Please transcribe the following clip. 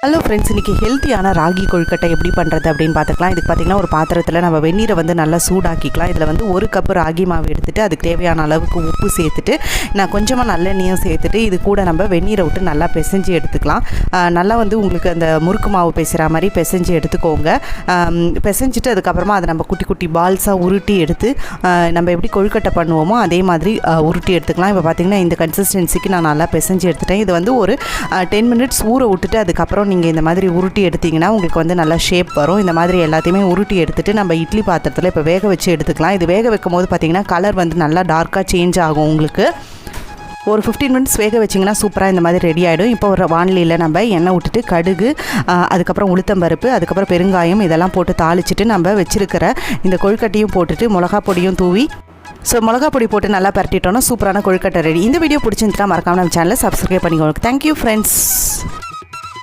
Hello friends, இன்றைக்கி ஹெல்த்தியான ராகி கொழுக்கட்டை எப்படி பண்ணுறது அப்படின்னு பார்த்துக்கலாம். இதுக்கு பார்த்திங்கன்னா ஒரு பாத்திரத்தில் நம்ம வெந்நீரை வந்து நல்லா சூடாக்கிக்கலாம். இதில் வந்து 1 கப் ராகி மாவு எடுத்துகிட்டு அதுக்கு தேவையான அளவுக்கு உப்பு சேர்த்துட்டு நான் கொஞ்சமாக நல்லெண்ணெயும் சேர்த்துட்டு இது கூட நம்ம வெந்நீரை விட்டு நல்லா பிசைஞ்சு எடுத்துக்கலாம். நல்லா வந்து உங்களுக்கு அந்த முறுக்கு மாவு பிசைகிற மாதிரி பிசைஞ்சு எடுத்துக்கோங்க. பிசைஞ்சிட்டு அதுக்கப்புறமா அதை நம்ம குட்டி குட்டி பால்ஸாக உருட்டி எடுத்து நம்ம எப்படி கொழுக்கட்டை பண்ணுவோமோ அதே மாதிரி உருட்டி எடுத்துக்கலாம். இப்போ பார்த்திங்கன்னா இந்த கன்சிஸ்டன்சிக்கு நான் நல்லா பிசைஞ்சு எடுத்துட்டேன். இது வந்து ஒரு 10 மினிட்ஸ் ஊற விட்டுட்டு அதுக்கப்புறம் நீங்கள் இந்த மாதிரி உருட்டி எடுத்திங்கன்னா உங்களுக்கு வந்து நல்லா ஷேப் வரும். இந்த மாதிரி எல்லாத்தையுமே உருட்டி எடுத்துகிட்டு நம்ம இட்லி பாத்திரத்தில் இப்போ வேக வச்சு எடுத்துக்கலாம். இது வேக வைக்கும் போது பார்த்திங்கன்னா கலர் வந்து நல்லா டார்க்காக சேஞ்ச் ஆகும். உங்களுக்கு ஒரு 15 மினிட்ஸ் வேக வச்சிங்கன்னா சூப்பராக இந்த மாதிரி ரெடி ஆகிடும். இப்போ ஒரு வானிலையில் நம்ம எண்ணெய் விட்டுட்டு கடுகு, அதுக்கப்புறம் உளுத்தம்பருப்பு, அதுக்கப்புறம் பெருங்காயம் இதெல்லாம் போட்டு தாளிச்சிட்டு நம்ம வச்சுருக்கிற இந்த கொழுக்கட்டையும் போட்டுட்டு மிளகா பொடியும் தூவி மிளகா பொடி போட்டு நல்லா பரட்டிட்டோன்னா சூப்பரான கொழுக்கட்டை ரெடி. இந்த வீடியோ பிடிச்சிருந்துச்சுன்னா மறக்காம நம்ம சேனலை சப்ஸ்கிரைப் பண்ணிக்கோங்க. Thank you friends.